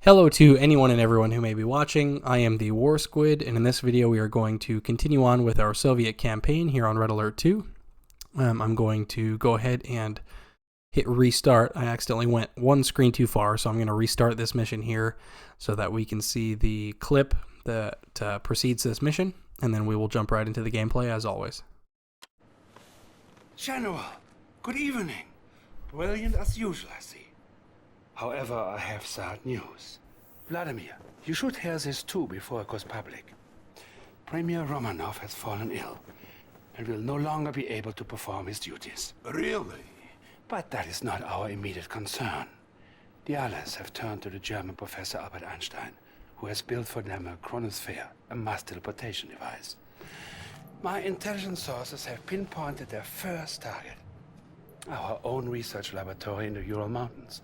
Hello to anyone and everyone who may be watching. I am the War Squid, and in this video we are going to continue on with our Soviet campaign here on Red Alert 2. I'm going to go ahead and hit restart. I accidentally went one screen too far, so I'm going to restart this mission here so that we can see the clip that precedes this mission, and then we will jump right into the gameplay as always. General, good evening. Brilliant as usual, I see. However, I have sad news. Vladimir, you should hear this too before it goes public. Premier Romanov has fallen ill and will no longer be able to perform his duties. Really? But that is not our immediate concern. The Allies have turned to the German Professor Albert Einstein, who has built for them a chronosphere, a mass teleportation device. My intelligence sources have pinpointed their first target, our own research laboratory in the Ural Mountains.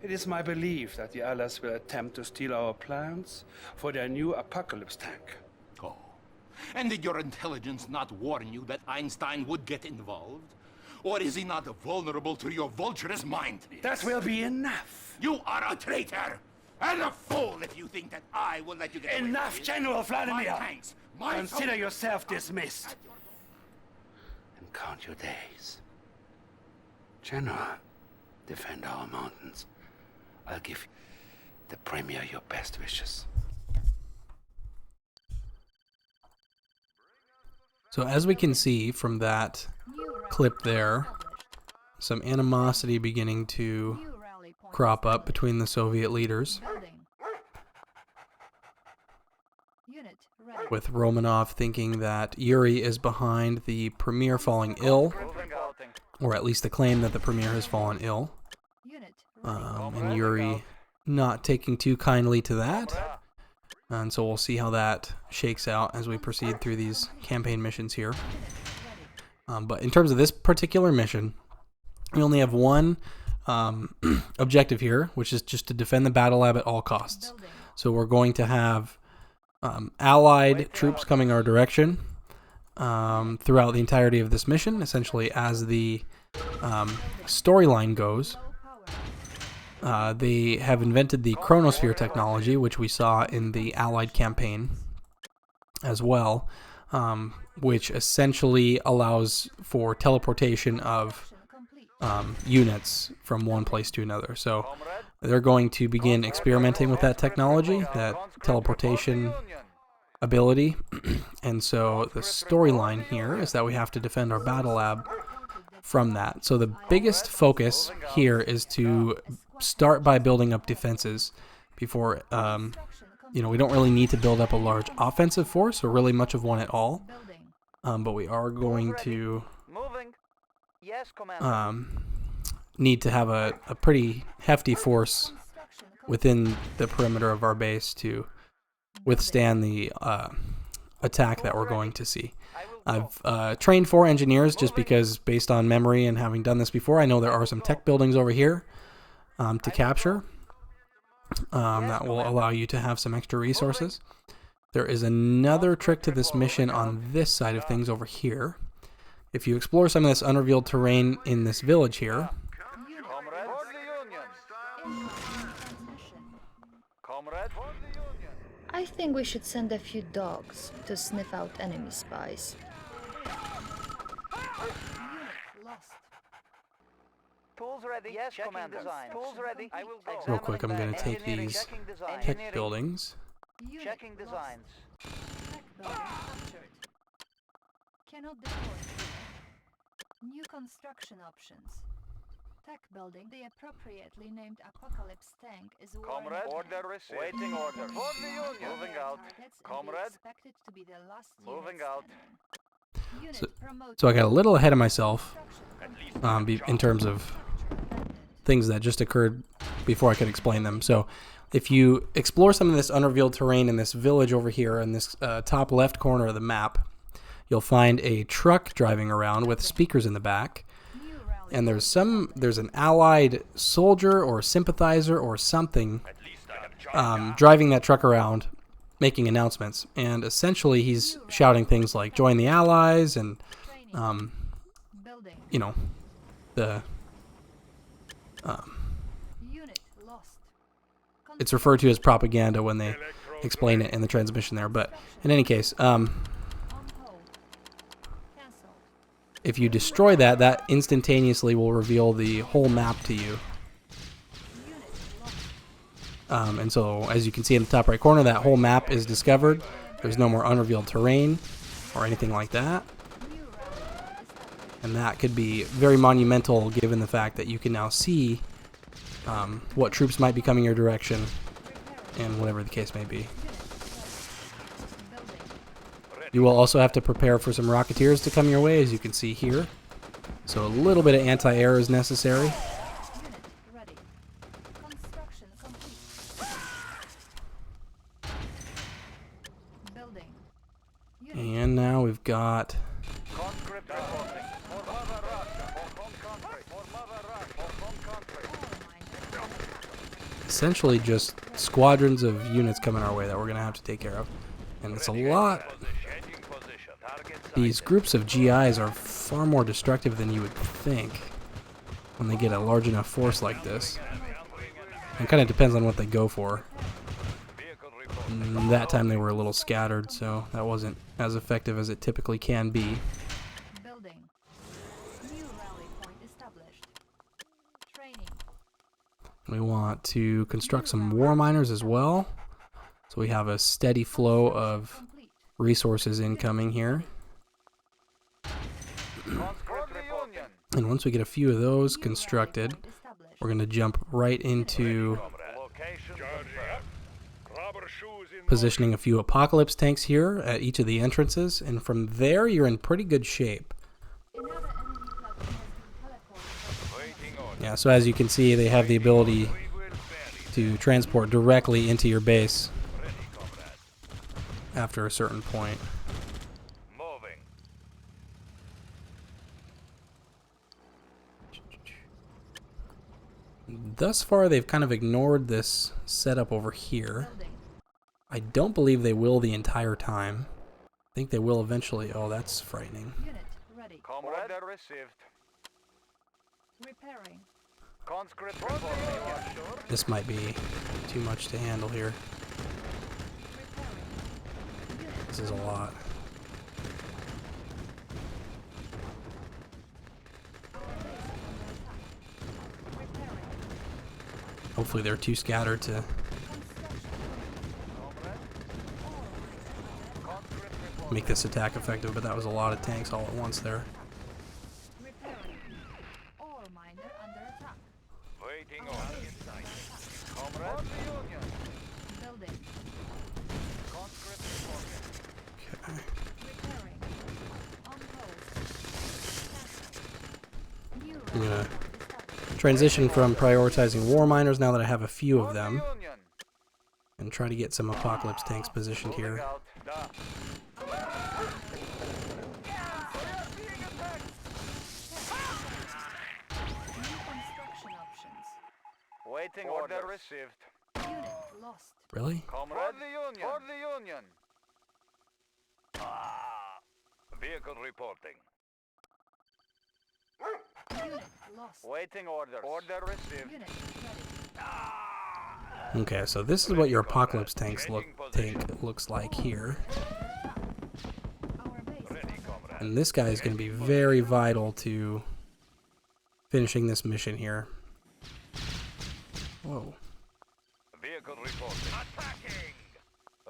It is my belief that the Allies will attempt to steal our plans for their new apocalypse tank. Oh. And did your intelligence not warn you that Einstein would get involved? Or is he not vulnerable to your vulturous mind tricks? That will be enough. You are a traitor! And a fool if you think that I will let you get away Enough, with it. General Vladimir! My tanks, my Consider soldiers- yourself dismissed. And count your days. General, defend our mountains. I'll give the Premier your best wishes. So as we can see from that clip there, some animosity beginning to crop up between the Soviet leaders, with Romanov thinking that Yuri is behind the Premier falling ill, or at least the claim that the Premier has fallen ill, and Yuri not taking too kindly to that. And so we'll see how that shakes out as we proceed through these campaign missions here. But in terms of this particular mission, we only have one objective here, which is just to defend the battle lab at all costs. So we're going to have Allied troops coming our direction throughout the entirety of this mission, essentially as the storyline goes. They have invented the chronosphere technology, which we saw in the Allied campaign as well, which essentially allows for teleportation of units from one place to another. So they're going to begin experimenting with that technology, that teleportation ability. And so the storyline here is that we have to defend our battle lab from that. So the biggest focus here is to start by building up defenses before, we don't really need to build up a large offensive force or really much of one at all. But we are going to need to have a pretty hefty force within the perimeter of our base to withstand the attack that we're going to see. I've trained 4 engineers just because, based on memory and having done this before, I know there are some tech buildings over here to capture that will allow you to have some extra resources. There is another trick to this mission on this side of things over here. If you explore some of this unrevealed terrain in this village here, I think we should send a few dogs to sniff out enemy spies. Tools ready. Yes, Commander. Tools ready. I will go. real quick, I'm going to take these tech buildings. Checking designs. Tech building captured. Cannot deploy. New construction options. Tech building. The appropriately named Apocalypse tank is Comrade, order received. Waiting order. For the Union. Moving out. Comrade. Expected to be the last Moving out. So I got a little ahead of myself in terms of things that just occurred before I could explain them. So if you explore some of this unrevealed terrain in this village over here in this top left corner of the map, you'll find a truck driving around with speakers in the back. And there's an Allied soldier or sympathizer or something driving that truck around, making announcements. And essentially he's shouting things like "Join the Allies" and the it's referred to as propaganda when they explain it in the transmission there. But in any case, if you destroy that, that instantaneously will reveal the whole map to you. And so, as you can see in the top right corner, that whole map is discovered. There's no more unrevealed terrain or anything like that. And that could be very monumental given the fact that you can now see what troops might be coming your direction and whatever the case may be. You will also have to prepare for some Rocketeers to come your way, as you can see here. So a little bit of anti-air is necessary. And now we've got essentially just squadrons of units coming our way that we're going to have to take care of. And it's a lot. These groups of GIs are far more destructive than you would think when they get a large enough force like this. It kind of depends on what they go for. That time they were a little scattered, so that wasn't as effective as it typically can be. We want to construct some war miners as well, so we have a steady flow of resources incoming here. And once we get a few of those constructed, we're going to jump right into positioning a few Apocalypse tanks here at each of the entrances, and from there you're in pretty good shape. Yeah, so as you can see, they have the ability to transport directly into your base after a certain point. Thus far, they've kind of ignored this setup over here. I don't believe they will the entire time. I think they will eventually. Oh, that's frightening. Order received. Repairing. Conscript reporting. This might be too much to handle here. This is a lot. Hopefully they're too scattered to make this attack effective, but that was a lot of tanks all at once there. Waiting on. Comrade. Building. Conscript reporting. Okay. Repairing. On post. New I'm gonna transition from prioritizing war miners now that I have a few of them, and try to get some Apocalypse tanks positioned here. construction options. Waiting order received. Unit lost. Really? Comrade. For the Union. Vehicle reporting. Unit lost. Waiting orders. Order received. Unit ready. Okay, so this is what your Apocalypse tank looks like here. Our base. Ready, comrade. And this guy is going to be very vital to finishing this mission here. Whoa. Vehicle reporting. Attacking.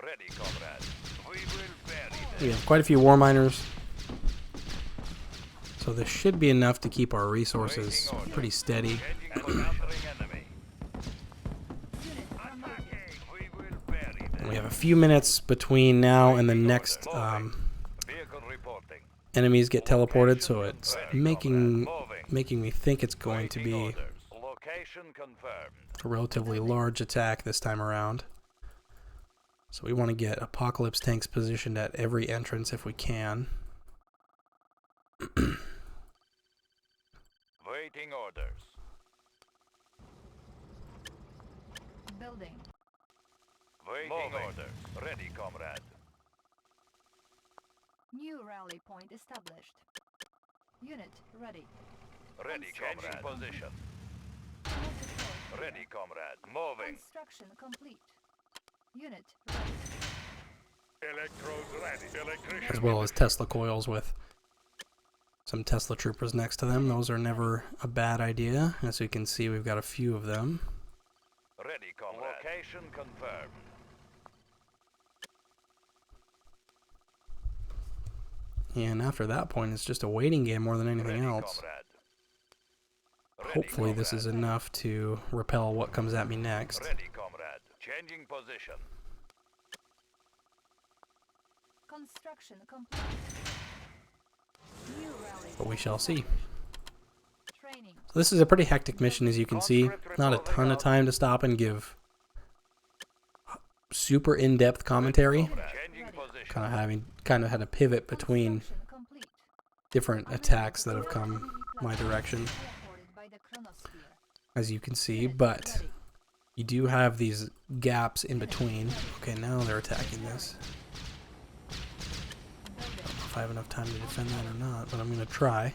Ready, comrade. We will bury them. We have quite a few war miners, so this should be enough to keep our resources pretty steady. Encountering enemy. Attacking. We will bury them. And we have a few minutes between now and the next Vehicle reporting. enemies get teleported, so it's making me think it's going to be Orders. Location confirmed. a relatively large attack this time around. So we want to get Apocalypse tanks positioned at every entrance if we can. Waiting orders. Building. Waiting orders. Ready, comrade. New rally point established. Unit ready. Ready, comrade. Changing position. Unit deployed. Ready, comrade. Moving. Construction complete. Unit Electrodes ready. Electrician. as well as Tesla coils with some Tesla troopers next to them. Those are never a bad idea. As you can see, we've got a few of them. Ready, comrade. Location confirmed. And after that point, it's just a waiting game more than anything Ready, else. comrade. Ready, Hopefully this is comrade. enough to repel what comes at me next. Ready, comrade. Changing position. construction complete. New rally. But we shall see. Training. So this is a pretty hectic mission, as you can see. Not a ton of time to stop and give super in-depth commentary. Changing position. Kind of had a pivot between Construction complete. different attacks that have come my direction, Teleported by the chronosphere. as you can see, but you do have these gaps in between. Okay, now they're attacking this. I don't know if I have enough time to defend that or not, but I'm going to try.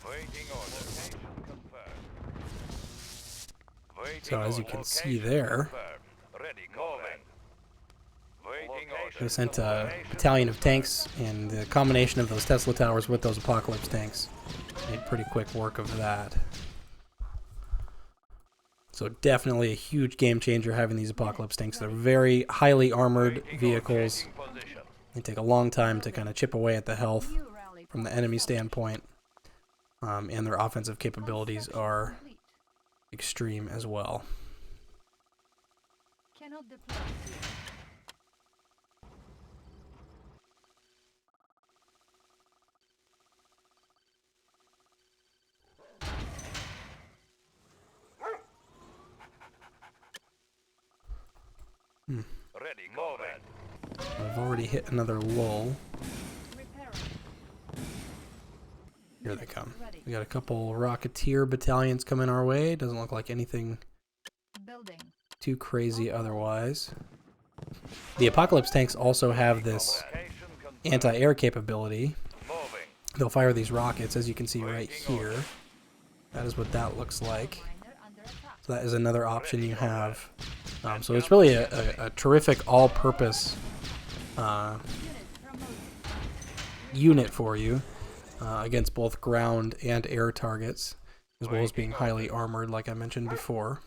Waiting order. Location confirmed. Waiting So as you order. can see Location there, confirmed. Ready, comrade. Waiting order. I sent a battalion of tanks, and the combination of those Tesla towers with those Apocalypse tanks made pretty quick work of that. So definitely a huge game changer having these Apocalypse tanks. They're very highly armored vehicles. Changing position. They take a long time to kind of chip away at the health New rally from the point enemy established. standpoint, and their offensive capabilities Construction are complete. extreme as well. Cannot deploy here. Ready, comrade. We've already hit another lull. Repairing. Here they come. Ready. We got a couple Rocketeer battalions coming our way. Doesn't look like anything Building. too crazy otherwise. The Apocalypse tanks also have this Location confirmed. anti-air capability. Moving. They'll fire these rockets, as you can see right here. That is what that looks like. Miner under attack. So that is another option you have. So it's really a terrific all-purpose Unit promoted. unit for you against both ground and air targets, as well as being highly armored, like I mentioned before.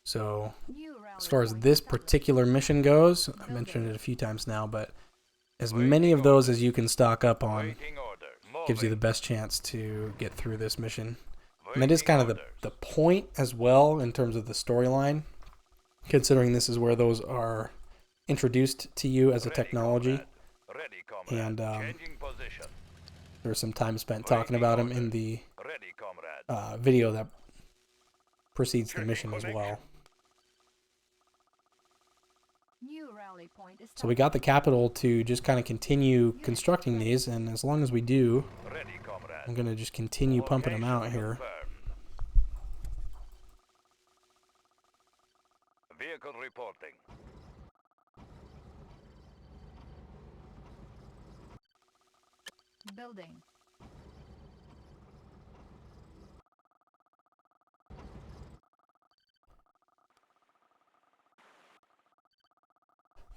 So New rally as far as point this established. particular mission goes, I've mentioned it a few times now, but as many of those as you can stock up on Waiting order. gives you the Moving. best chance to get through this mission. And that is kind of the point as well in terms of the storyline, considering this is where those are introduced to you as a technology. Ready, comrade. And Changing position. there's some time spent talking about them in the Ready, comrade. video that precedes the mission as well. New rally point So we got the capital to just kind of continue constructing these, and as long as we do, Ready, comrade. I'm going to just continue pumping them out Location here. confirmed. Vehicle reporting. Building.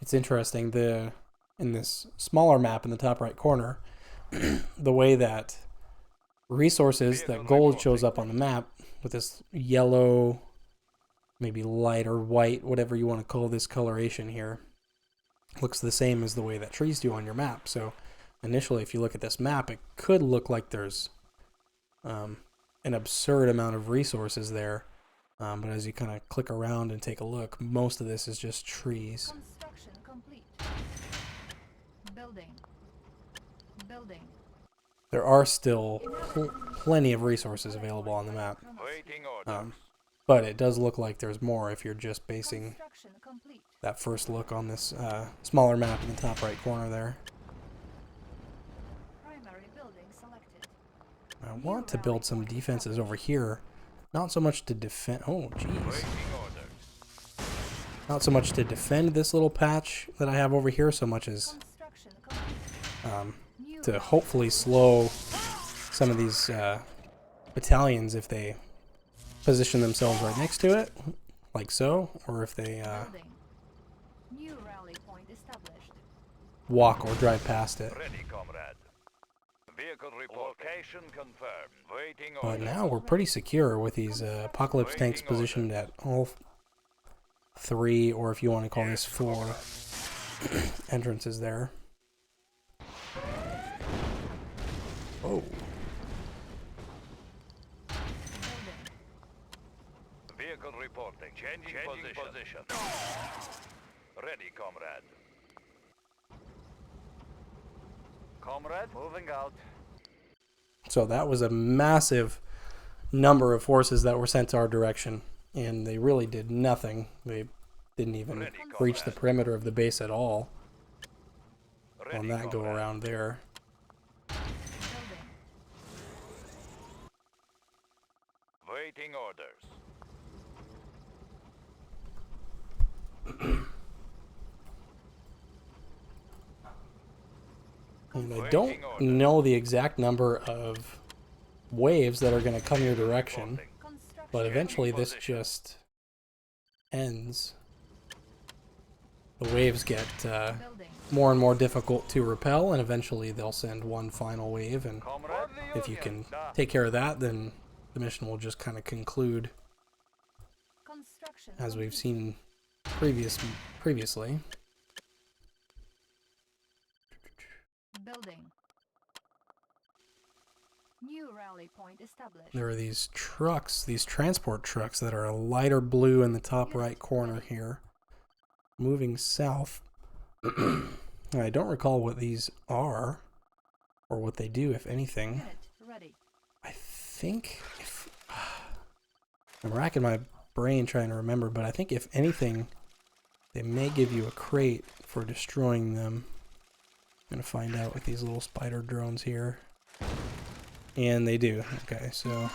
It's interesting, in this smaller map in the top right corner, the way that resources, that gold shows up on the map with this yellow, maybe light or white, whatever you want to call this coloration here, looks the same as the way that trees do on your map. So initially, if you look at this map, it could look like there's an absurd amount of resources there. But as you kind of click around and take a look, most of this is just trees. Construction complete. Building. Building. There are still plenty of resources available on the map, Waiting order. but it does look like there's more if you're just basing Construction complete. that first look on this smaller map in the top right corner there. Primary building selected. I want to build some defenses over here, not so much to defend. Oh, jeez. Waiting order. Not so much to defend this little patch that I have over here, so much as Construction complete. New to hopefully slow some of these battalions if they position themselves right next to it, like so, or if they Building. New rally point established. walk or drive past it. Ready, comrade. Vehicle report. Location confirmed. Waiting But orders. now we're pretty secure with these apocalypse tanks positioned at all 3, or if you want to call this 4, entrances there. Oh, Vehicle reporting. Changing position. Ready, comrade. Comrade, moving out. so that was a massive number of forces that were sent to our direction, and they really did nothing. They didn't even Ready, reach the comrade. perimeter of the base at all Ready, on that go comrade. around there. Building. Waiting orders. And I don't know the exact number of waves that are going to come your direction, Construction. but eventually this just ends. The waves get Building. more and more difficult to repel, and eventually they'll send one final wave, and Comrade. if you can take care of that, then the mission will just kind of conclude Construction. as we've complete. seen previously. Building. New rally point established. There are these trucks, these transport trucks that are a lighter blue in the top right corner here, moving south. I don't recall what these are, or what they do, if anything. Unit ready. I think if I'm racking my brain trying to remember, but I think if anything, they may give you a crate for destroying them. I'm gonna find out with these little spider drones here. And they do. Okay, so Unit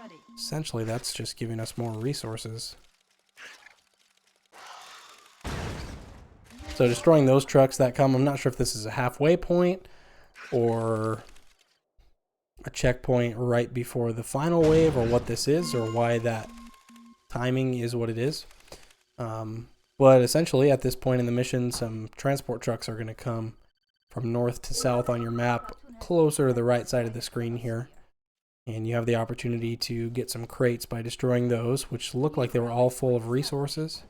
ready. essentially that's just giving us more resources. So destroying those trucks that come, I'm not sure if this is a halfway point or a checkpoint right before the final wave, or what this is, or why that timing is what it is. But essentially at this point in the mission, some transport trucks are going to come from north to south on your map, closer to the right side of the screen here. And you have the opportunity to get some crates by destroying those, which look like they were all full of resources.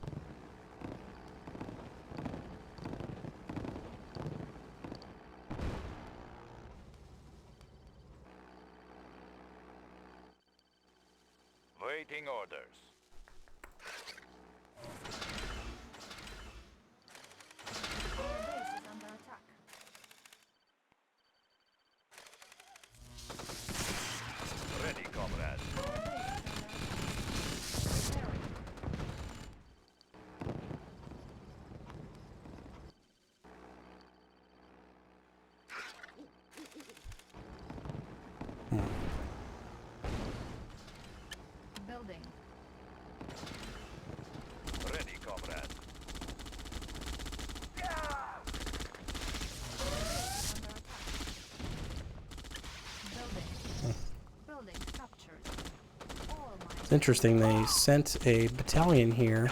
Waiting orders. Our base is under attack. Ready, comrade. Our base is under attack. Repairing. Building. Ready, comrade. Building. Building captured. All It's interesting, they sent a battalion here,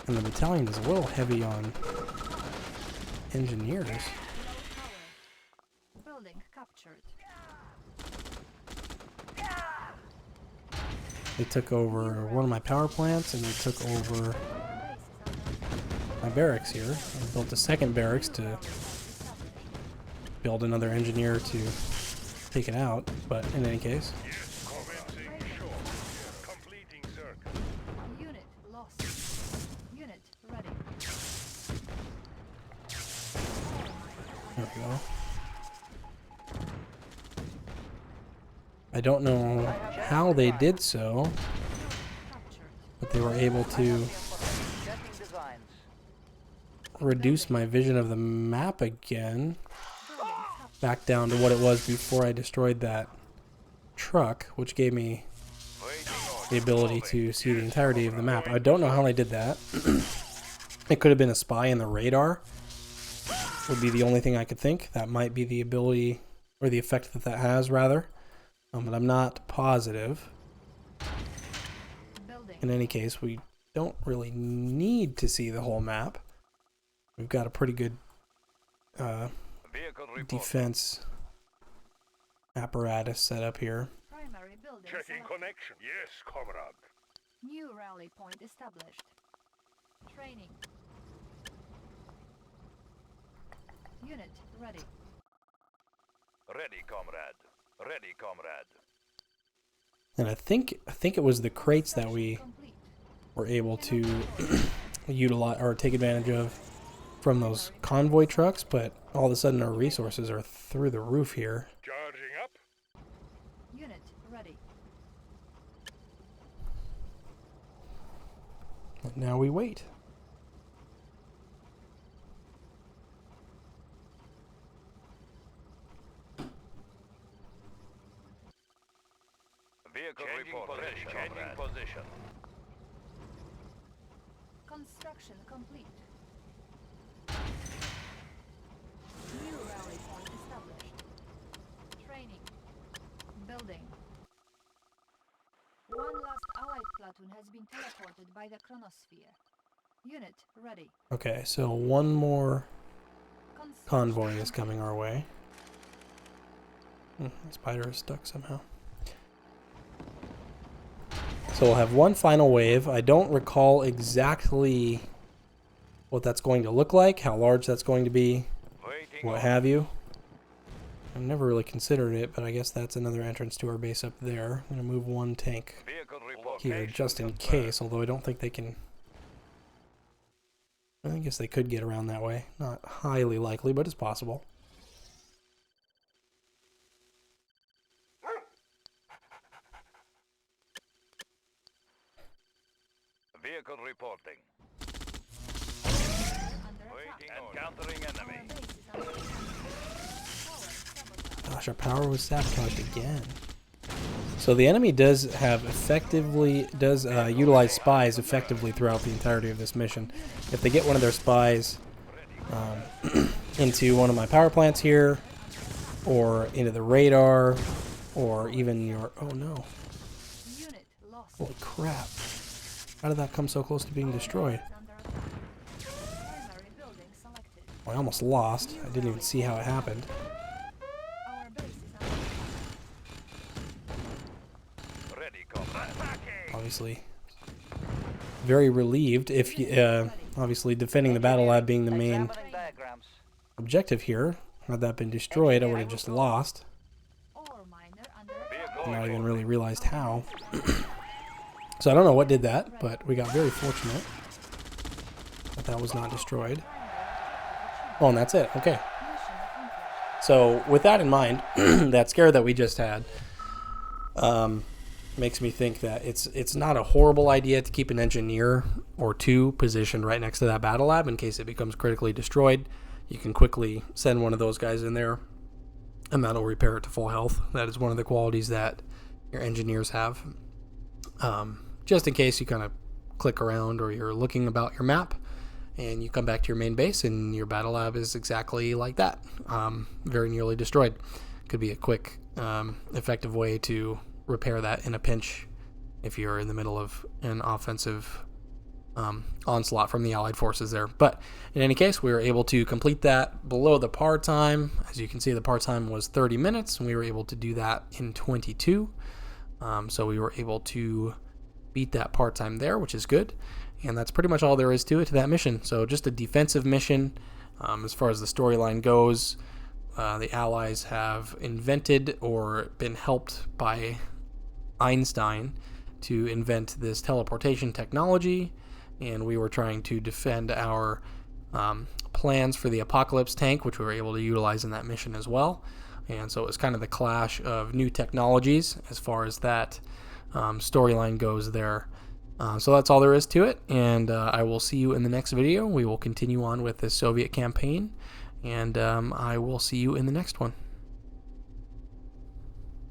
and the battalion is a little heavy on engineers. power. Building captured. They took over one of my power plants, and they took over Our base is under attack. my barracks here. I built a second barracks to build another engineer to take it out, but in any case. Unit lost. Unit ready. There we go. I don't know how they did so, Captured. but they were able to reduce my vision of the map again, Building captured. back down to what it was before I destroyed that truck, which gave me the ability to see the entirety of the map. I don't know how they did that. It could have been a spy in the radar, would be the only thing I could think. That might be the ability, or the effect that that has, rather. But I'm not positive. In any case, we don't really need to see the whole map. We've got a pretty good defense apparatus set up here. Primary building Checking selected. connection. Yes, comrade. New rally point established. Training. Unit ready. Ready, comrade. Ready, comrade. And I think it was the crates that we Complete. were able to utilize or take advantage of from those convoy trucks, but all of a sudden our resources are through the roof here. Charging up. Unit ready. But now we wait. Vehicle report. Changing position. Construction complete. New rally point established. Training. Building. One last allied platoon has been teleported by the chronosphere. Unit ready. Okay, so one more Construction convoy is coming our way. The spider is stuck somehow. So we'll have one final wave. I don't recall exactly what that's going to look like, how large that's going to be, Waiting. what have you. I've never really considered it, but I guess that's another entrance to our base up there. I'm going to move one tank Vehicle report. here just in case, although I don't think they can... I guess they could get around that way. Not highly likely, but it's possible. Vehicle reporting. under attack. Waiting. Encountering enemy. Our base is under attack. Power sabotage. Gosh, our power was sabotaged again. So the enemy does have utilize spies effectively throughout the entirety of this mission. If they get one of their spies into one of my power plants here, or into the radar, or even your... Oh no. Unit lost. Holy crap. How did that come so close to being destroyed? Is under attack. Primary building selected. Well, I almost lost. I didn't even see how it happened. Our base is under attack. Ready, comrade. Attacking. Obviously, very relieved. If you, obviously, defending the battle lab being the main objective here. Had that been destroyed, I would have just lost. Ore miner under Vehicle Not even report. really realized how. So I don't know what did that, but we got very fortunate that that was not destroyed. Oh, and that's it. Okay. mission accomplished. So with that in mind, that scare that we just had makes me think that it's not a horrible idea to keep an engineer or two positioned right next to that battle lab in case it becomes critically destroyed. You can quickly send one of those guys in there, and that'll repair it to full health. That is one of the qualities that your engineers have. Just in case you kind of click around or you're looking about your map and you come back to your main base and your battle lab is exactly like that, very nearly destroyed. Could be a quick, effective way to repair that in a pinch if you're in the middle of an offensive onslaught from the Allied forces there. But in any case, we were able to complete that below the par time. As you can see, the par time was 30 minutes, and we were able to do that in 22. So we were able to beat that par time there, which is good. And that's pretty much all there is to it, to that mission. So just a defensive mission. As far as the storyline goes, the Allies have invented or been helped by Einstein to invent this teleportation technology, and we were trying to defend our plans for the Apocalypse tank, which we were able to utilize in that mission as well. And so it was kind of the clash of new technologies as far as that storyline goes there. So that's all there is to it, and I will see you in the next video. We will continue on with the Soviet campaign, and I will see you in the next one.